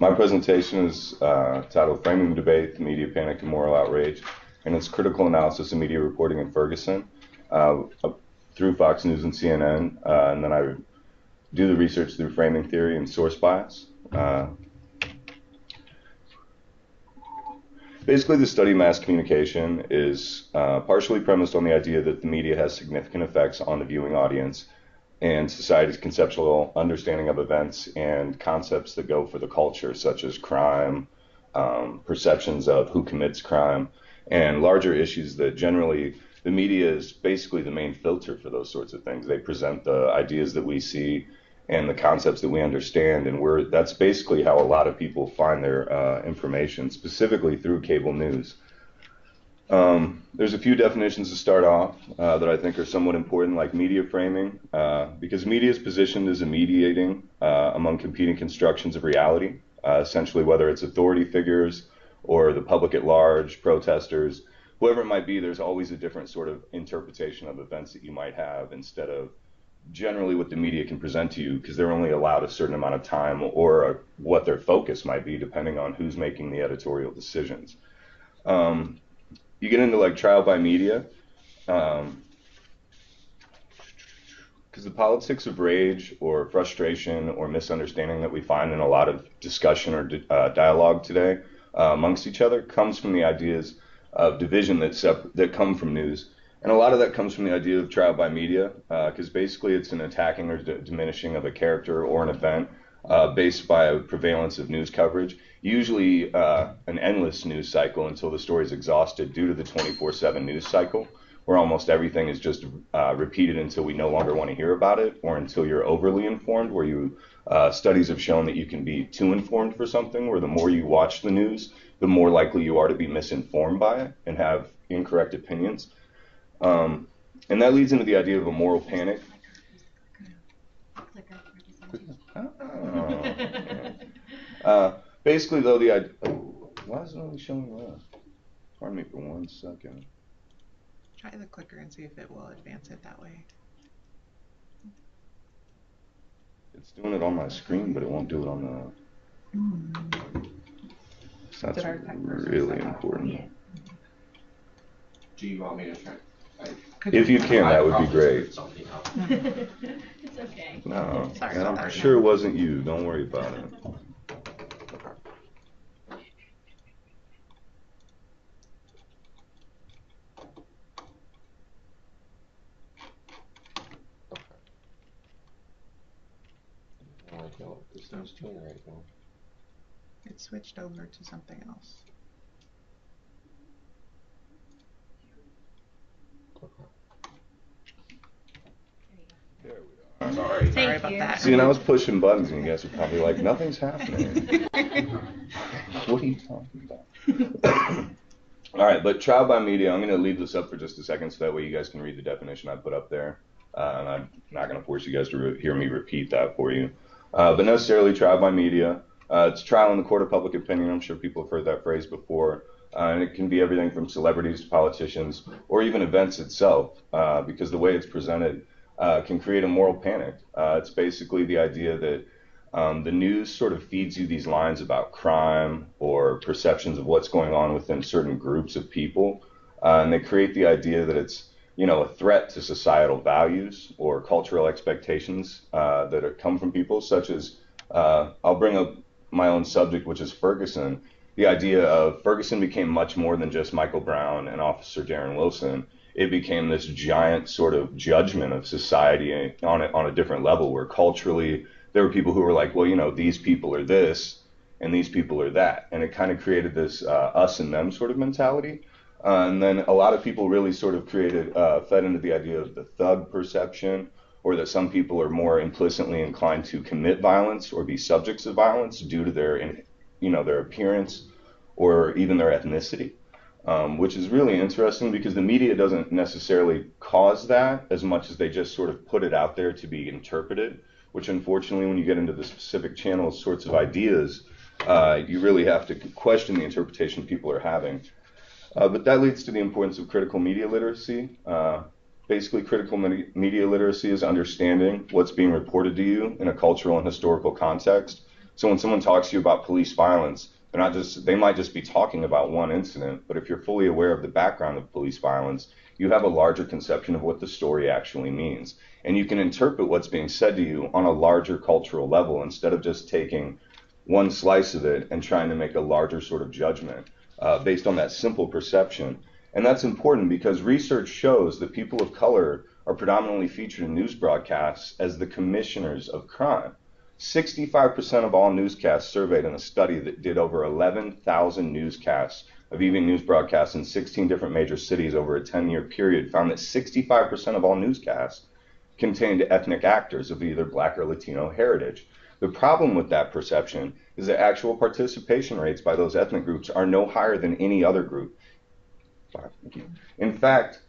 My presentation is titled Framing the Debate, Media Panic and Moral Outrage, and it's critical analysis of media reporting in Ferguson through Fox News and CNN, and then I do the research through framing theory and source bias. Basically, the study of mass communication is partially premised on the idea that the media has significant effects on the viewing audience and society's conceptual understanding of events and concepts that go for the culture, such as crime, perceptions of who commits crime, and larger issues that generally the media is basically the main filter for those sorts of things. They present the ideas that we see and the concepts that we understand, and that's basically how a lot of people find their information, specifically through cable news. There's a few definitions to start off that I think are somewhat important, like media framing, because media is positioned as a mediating among competing constructions of reality, essentially whether it's authority figures or the public at large, protesters, whoever it might be. There's always a different sort of interpretation of events that you might have instead of generally what the media can present to you, because they're only allowed a certain amount of time or what their focus might be depending on who's making the editorial decisions. You get into like trial by media, because the politics of rage or frustration or misunderstanding that we find in a lot of discussion or dialogue today amongst each other comes from the ideas of division that come from news. And a lot of that comes from the idea of trial by media, because basically it's an attacking or diminishing of a character or an event based by a prevalence of news coverage, usually an endless news cycle until the story is exhausted due to the 24/7 news cycle, where almost everything is just repeated until we no longer want to hear about it, or until you're overly informed, where studies have shown that you can be too informed for something, where the more you watch the news, the more likely you are to be misinformed by it and have incorrect opinions. And that leads into the idea of a moral panic. Basically, though, the idea. Why is it only showing that? Pardon me for 1 second. Try the clicker and see if it will advance it that way. It's doing it on my screen, but it won't do it on the. So that's really important. Do you want me to try? If you can, that would be great. It's okay. No, Sorry and about I'm that. sure it wasn't you. Don't worry about it. It switched over to something else. There we are. Sorry. Sorry about that. See, and I was pushing buttons, and you guys were probably like, nothing's happening. What are you talking about? All right, but trial by media, I'm going to leave this up for just a second so that way you guys can read the definition I put up there. And I'm not going to force you guys to hear me repeat that for you. But necessarily trial by media. It's trial in the court of public opinion. I'm sure people have heard that phrase before. And it can be everything from celebrities to politicians or even events itself, because the way it's presented can create a moral panic. It's basically the idea that the news sort of feeds you these lines about crime or perceptions of what's going on within certain groups of people. And they create the idea that it's, a threat to societal values or cultural expectations that come from people, such as, I'll bring up my own subject, which is Ferguson. The idea of Ferguson became much more than just Michael Brown and Officer Darren Wilson. It became this giant sort of judgment of society on a different level, where culturally there were people who were like, well, these people are this and these people are that. And it kind of created this us and them sort of mentality. And then a lot of people really sort of fed into the idea of the thug perception, or that some people are more implicitly inclined to commit violence or be subjects of violence due to their appearance or even their ethnicity, which is really interesting because the media doesn't necessarily cause that as much as they just sort of put it out there to be interpreted, which unfortunately when you get into the specific channels sorts of ideas, you really have to question the interpretation people are having. But that leads to the importance of critical media literacy. Basically, critical media literacy is understanding what's being reported to you in a cultural and historical context, So when someone talks to you about police violence, they might just be talking about one incident, but if you're fully aware of the background of police violence, you have a larger conception of what the story actually means. And you can interpret what's being said to you on a larger cultural level instead of just taking one slice of it and trying to make a larger sort of judgment based on that simple perception. And that's important because research shows that people of color are predominantly featured in news broadcasts as the commissioners of crime. 65% of all newscasts surveyed in a study that did over 11,000 newscasts of evening news broadcasts in 16 different major cities over a 10-year period found that 65% of all newscasts contained ethnic actors of either Black or Latino heritage. The problem with that perception is that actual participation rates by those ethnic groups are no higher than any other group. In fact,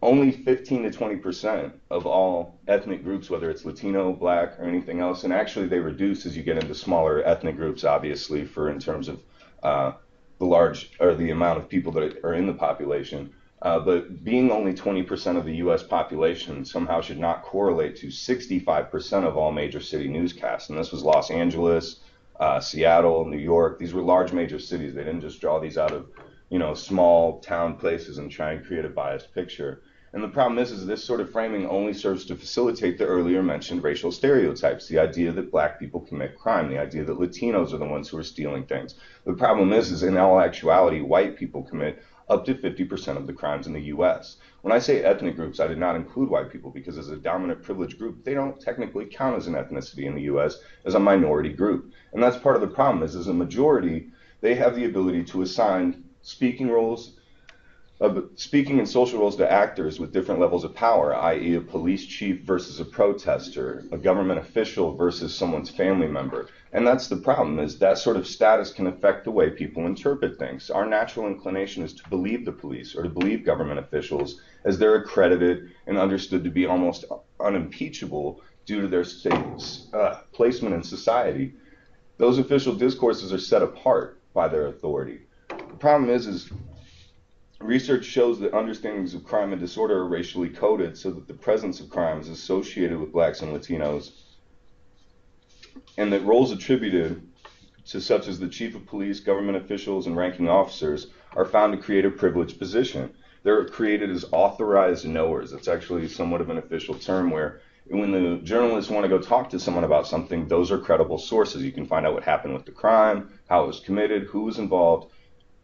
only 15 to 20% of all ethnic groups, whether it's Latino, Black, or anything else, and actually they reduce as you get into smaller ethnic groups, obviously, in terms of the amount of people that are in the population. But being only 20% of the U.S. population somehow should not correlate to 65% of all major city newscasts. And this was Los Angeles, Seattle, New York. These were large major cities. They didn't just draw these out of small town places and try and create a biased picture. And the problem is this sort of framing only serves to facilitate the earlier mentioned racial stereotypes, the idea that Black people commit crime, the idea that Latinos are the ones who are stealing things. The problem is in all actuality, white people commit up to 50% of the crimes in the U.S. When I say ethnic groups, I did not include white people because as a dominant privileged group, they don't technically count as an ethnicity in the U.S. as a minority group. And that's part of the problem is as a majority, they have the ability to assign speaking and social roles to actors with different levels of power, i.e. a police chief versus a protester, a government official versus someone's family member. And that's the problem, is that sort of status can affect the way people interpret things. Our natural inclination is to believe the police or to believe government officials as they're accredited and understood to be almost unimpeachable due to their placement in society. Those official discourses are set apart by their authority. The problem is research shows that understandings of crime and disorder are racially coded so that the presence of crime is associated with Blacks and Latinos, and that roles attributed to such as the chief of police, government officials, and ranking officers are found to create a privileged position. They're created as authorized knowers. It's actually somewhat of an official term where when the journalists want to go talk to someone about something, those are credible sources. You can find out what happened with the crime, how it was committed, who was involved.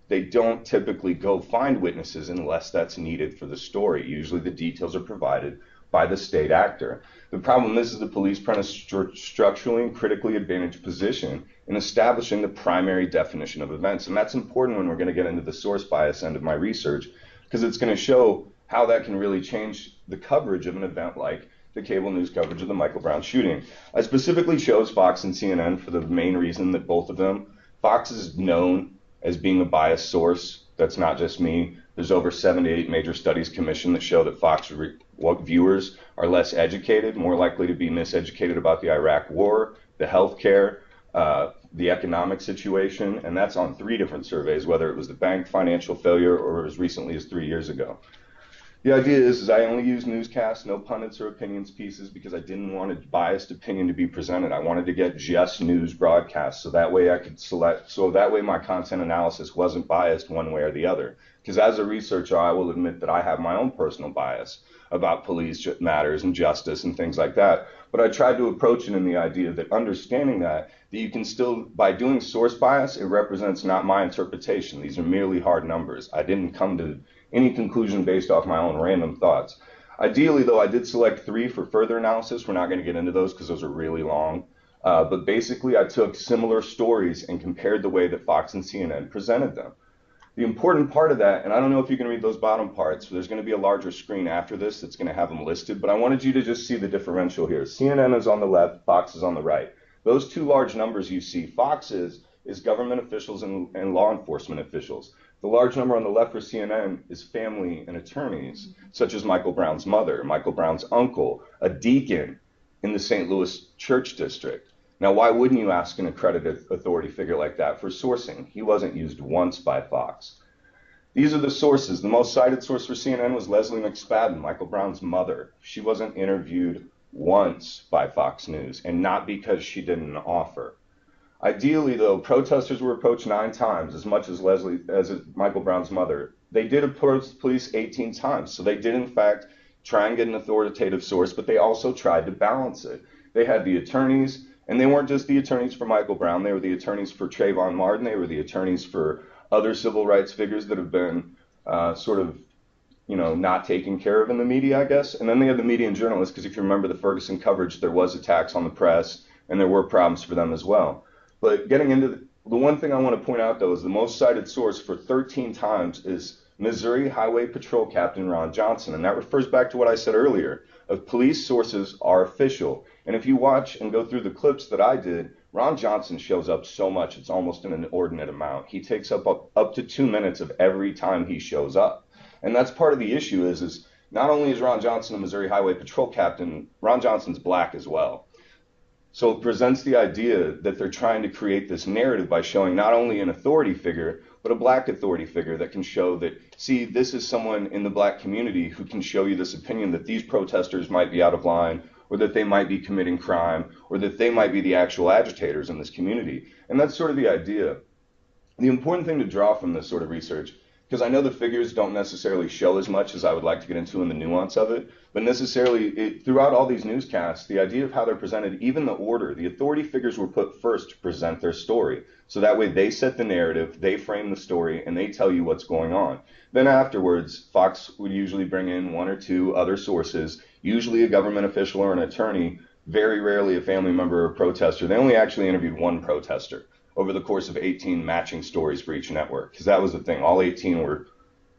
They don't typically go find witnesses unless that's needed for the story. Usually the details are provided by the state actor. The problem is the police are in a structurally and critically advantaged position in establishing the primary definition of events. And that's important when we're going to get into the source bias end of my research, because it's going to show how that can really change the coverage of an event like the cable news coverage of the Michael Brown shooting. I specifically chose Fox and CNN for the main reason that both of them, Fox is known as being a biased source. That's not just me. There's over 7 to 8 major studies commissioned that show that Fox viewers are less educated, more likely to be miseducated about the Iraq war, the healthcare, the economic situation, and that's on 3 different surveys, whether it was the bank financial failure or as recently as 3 years ago. The idea is I only use newscasts, no pundits or opinions pieces, because I didn't want a biased opinion to be presented. I wanted to get just news broadcasts, so that way I could select, so that way my content analysis wasn't biased one way or the other. Because as a researcher, I will admit that I have my own personal bias about police matters and justice and things like that. But I tried to approach it in the idea that understanding that you can still, by doing source bias, it represents not my interpretation. These are merely hard numbers. I didn't come to any conclusion based off my own random thoughts. Ideally, though, I did select 3 for further analysis. We're not going to get into those because those are really long. But basically, I took similar stories and compared the way that Fox and CNN presented them. The important part of that, and I don't know if you can read those bottom parts, there's going to be a larger screen after this that's going to have them listed, but I wanted you to just see the differential here. CNN is on the left, Fox is on the right. Those 2 large numbers you see, Fox is government officials and law enforcement officials. The large number on the left for CNN is family and attorneys, such as Michael Brown's mother, Michael Brown's uncle, a deacon in the St. Louis church district. Now, why wouldn't you ask an accredited authority figure like that for sourcing? He wasn't used once by Fox. These are the sources. The most cited source for CNN was Leslie McSpadden, Michael Brown's mother. She wasn't interviewed once by Fox News, and not because she didn't offer. Ideally, though, protesters were approached 9 times, as much as Michael Brown's mother. They did approach the police 18 times, so they did, in fact, try and get an authoritative source, but they also tried to balance it. They had the attorneys, and they weren't just the attorneys for Michael Brown. They were the attorneys for Trayvon Martin. They were the attorneys for other civil rights figures that have been sort of, not taken care of in the media, I guess. And then they had the media and journalists, because if you remember the Ferguson coverage, there was attacks on the press, and there were problems for them as well. But getting into the one thing I want to point out, though, is the most cited source for 13 times is Missouri Highway Patrol Captain Ron Johnson. And that refers back to what I said earlier, of police sources are official. And if you watch and go through the clips that I did, Ron Johnson shows up so much, it's almost an inordinate amount. He takes up to 2 minutes of every time he shows up. And that's part of the issue is not only is Ron Johnson a Missouri Highway Patrol Captain, Ron Johnson's black as well. So it presents the idea that they're trying to create this narrative by showing not only an authority figure, but a black authority figure that can show that, see, this is someone in the black community who can show you this opinion that these protesters might be out of line, or that they might be committing crime, or that they might be the actual agitators in this community. And that's sort of the idea. The important thing to draw from this sort of research, because I know the figures don't necessarily show as much as I would like to get into in the nuance of it, but necessarily throughout all these newscasts, the idea of how they're presented, even the order, the authority figures were put first to present their story. So that way they set the narrative, they frame the story, and they tell you what's going on. Then afterwards, Fox would usually bring in 1 or 2 other sources, usually a government official or an attorney, very rarely a family member or protester. They only actually interviewed 1 protester over the course of 18 matching stories for each network, because that was the thing. All 18 were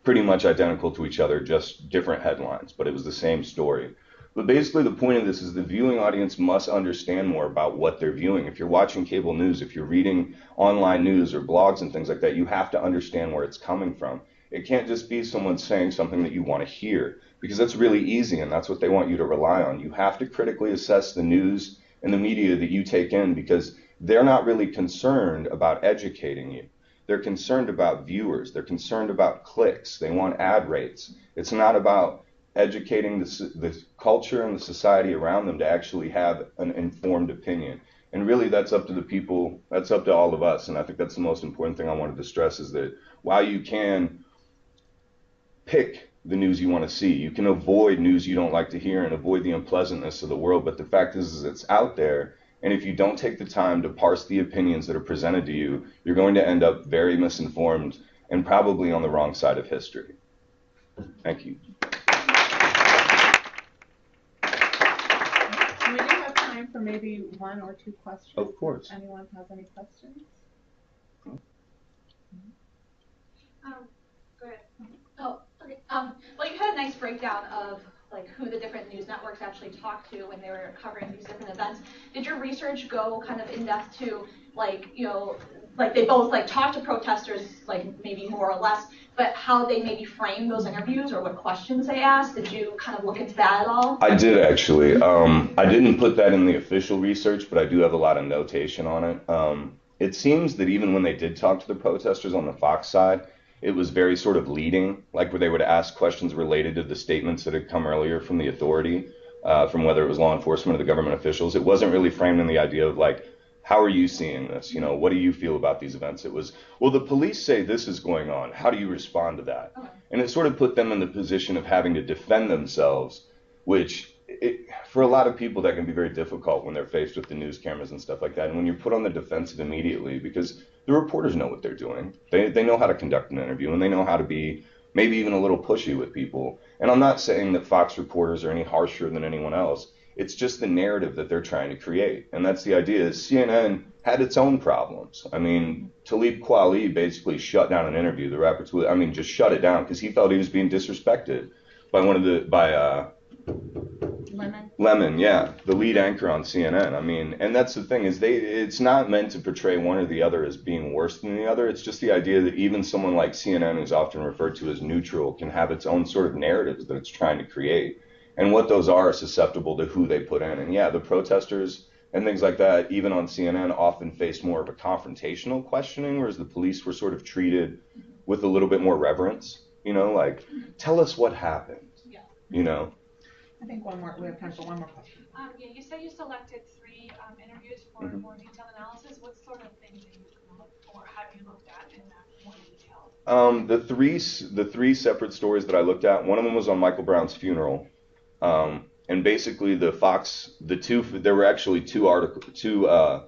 pretty much identical to each other, just different headlines, but it was the same story. But basically the point of this is the viewing audience must understand more about what they're viewing. If you're watching cable news, if you're reading online news or blogs and things like that, you have to understand where it's coming from. It can't just be someone saying something that you want to hear, because that's really easy and that's what they want you to rely on. You have to critically assess the news and the media that you take in, because they're not really concerned about educating you. They're concerned about viewers. They're concerned about clicks. They want ad rates. It's not about educating the culture and the society around them to actually have an informed opinion. And really, that's up to the people. That's up to all of us. And I think that's the most important thing I wanted to stress, is that while you can pick the news you want to see, you can avoid news you don't like to hear and avoid the unpleasantness of the world. But the fact is it's out there. And if you don't take the time to parse the opinions that are presented to you, you're going to end up very misinformed and probably on the wrong side of history. Thank you. So we do have time for maybe 1 or 2 questions. Of course. If anyone has any questions? Go ahead. Oh, okay. Well, you had a nice breakdown of like who the different news networks actually talked to when they were covering these different events. Did your research go kind of in depth to like, like they both like talked to protesters, like maybe more or less, but how they maybe framed those interviews or what questions they asked? Did you kind of look into that at all? I did actually. I didn't put that in the official research, but I do have a lot of notation on it. It seems that even when they did talk to the protesters on the Fox side, it was very sort of leading, like where they would ask questions related to the statements that had come earlier from the authority, from whether it was law enforcement or the government officials. It wasn't really framed in the idea of like, how are you seeing this? What do you feel about these events? It was, well, the police say this is going on. How do you respond to that? Okay. And it sort of put them in the position of having to defend themselves, which for a lot of people that can be very difficult when they're faced with the news cameras and stuff like that. And when you're put on the defensive immediately, because the reporters know what they're doing. They know how to conduct an interview, and they know how to be maybe even a little pushy with people. And I'm not saying that Fox reporters are any harsher than anyone else. It's just the narrative that they're trying to create. And that's the idea, is CNN had its own problems. I mean, Talib Kweli basically shut down an interview. The rapper, just shut it down because he felt he was being disrespected by Lemon, yeah, the lead anchor on CNN. And that's the thing, is it's not meant to portray one or the other as being worse than the other. It's just the idea that even someone like CNN, who's often referred to as neutral, can have its own sort of narratives that it's trying to create. And what those are susceptible to who they put in. And yeah, the protesters and things like that, even on CNN, often faced more of a confrontational questioning, whereas the police were sort of treated with a little bit more reverence, like, tell us what happened, I think we have time for one more question. Yeah, you said you selected 3 interviews for more detailed analysis. What sort of things did you come up, or have you looked at in that more detail? The three separate stories that I looked at, one of them was on Michael Brown's funeral. And basically there were actually two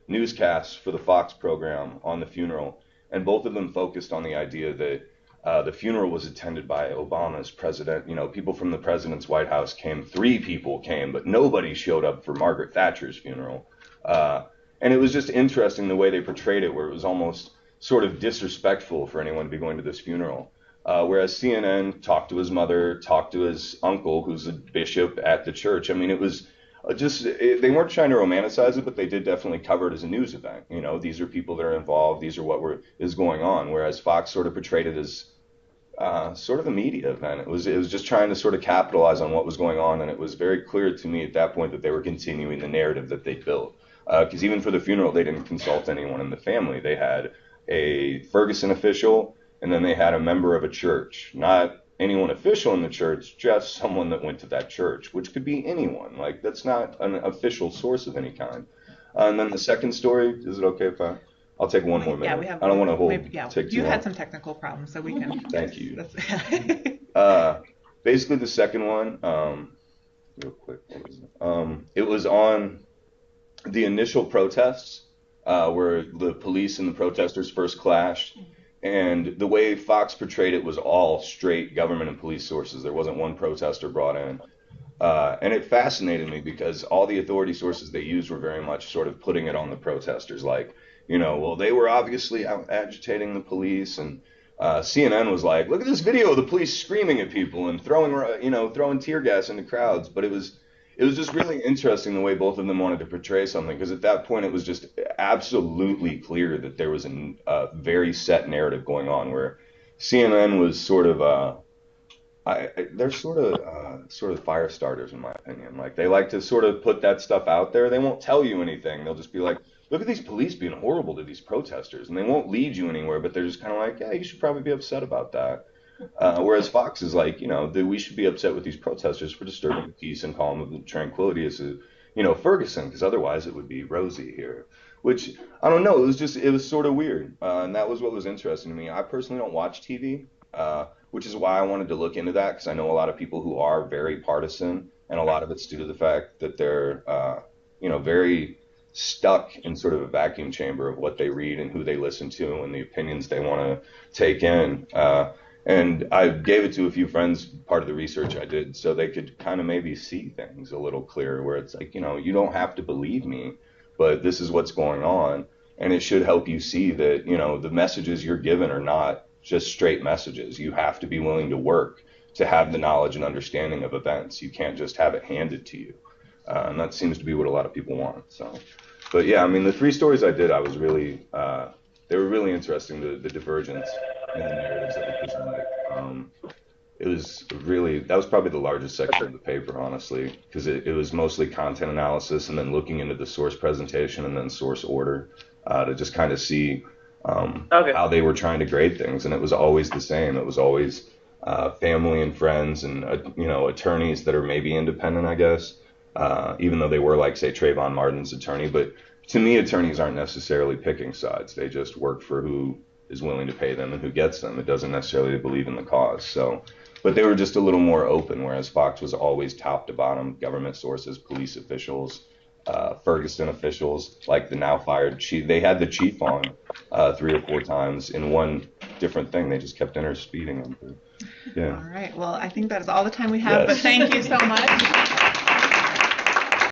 newscasts for the Fox program on the funeral, and both of them focused on the idea that the funeral was attended by Obama's president. You know, people from the president's White House came. 3 people came, but nobody showed up for Margaret Thatcher's funeral. And it was just interesting the way they portrayed it, where it was almost sort of disrespectful for anyone to be going to this funeral. Whereas CNN talked to his mother, talked to his uncle, who's a bishop at the church. I mean, it was they weren't trying to romanticize it, but they did definitely cover it as a news event. You know, these are people that are involved. These are what is going on. Whereas Fox sort of portrayed it as sort of a media event. It was just trying to sort of capitalize on what was going on, and it was very clear to me at that point that they were continuing the narrative that they built. Because even for the funeral, they didn't consult anyone in the family. They had a Ferguson official, and then they had a member of a church. Not anyone official in the church, just someone that went to that church, which could be anyone. Like, that's not an official source of any kind. And then the second story, is it okay if I'll take one more minute? Yeah, we have. I don't want to take too You long. had some technical problems, so we can. Thank you. That's Basically, the second one, real quick, what was it? It was on the initial protests where the police and the protesters first clashed. And the way Fox portrayed it was all straight government and police sources. There wasn't one protester brought in. And it fascinated me because all the authority sources they used were very much sort of putting it on the protesters. Like, you know, well, they were obviously out agitating the police. And CNN was like, look at this video of the police screaming at people and throwing tear gas into crowds. But it was just really interesting the way both of them wanted to portray something, because at that point it was just absolutely clear that there was a very set narrative going on, where CNN was sort of they're sort of fire starters in my opinion. Like, they like to sort of put that stuff out there. They won't tell you anything. They'll just be like, look at these police being horrible to these protesters, and they won't lead you anywhere, but they're just kind of like, yeah, you should probably be upset about that. Whereas Fox is like, you know, that we should be upset with these protesters for disturbing the peace and calm and tranquility as Ferguson, because otherwise it would be Rosie here. Which, I don't know, it was sort of weird. And that was what was interesting to me. I personally don't watch TV, which is why I wanted to look into that, because I know a lot of people who are very partisan, and a lot of it's due to the fact that they're, very stuck in sort of a vacuum chamber of what they read and who they listen to and the opinions they want to take in. And I gave it to a few friends, part of the research I did, so they could kind of maybe see things a little clearer, where it's like, you don't have to believe me, but this is what's going on. And it should help you see that, the messages you're given are not just straight messages. You have to be willing to work to have the knowledge and understanding of events. You can't just have it handed to you. And that seems to be what a lot of people want. So, but yeah, I mean, the 3 stories I did, I was really, they were really interesting, the divergence in the narratives that were presented. That was probably the largest section of the paper, honestly, because it was mostly content analysis and then looking into the source presentation and then source order to just kind of see how they were trying to grade things. And it was always the same. It was always family and friends and, attorneys that are maybe independent, I guess, even though they were like, say, Trayvon Martin's attorney. But to me, attorneys aren't necessarily picking sides. They just work for who is willing to pay them and who gets them. It doesn't necessarily believe in the cause. So, but they were just a little more open, whereas Fox was always top to bottom, government sources, police officials, Ferguson officials, like the now fired chief. They had the chief on 3 or 4 times in one different thing. They just kept interspeeding them. Yeah. All right. Well, I think that is all the time we have, Yes. but thank you so much.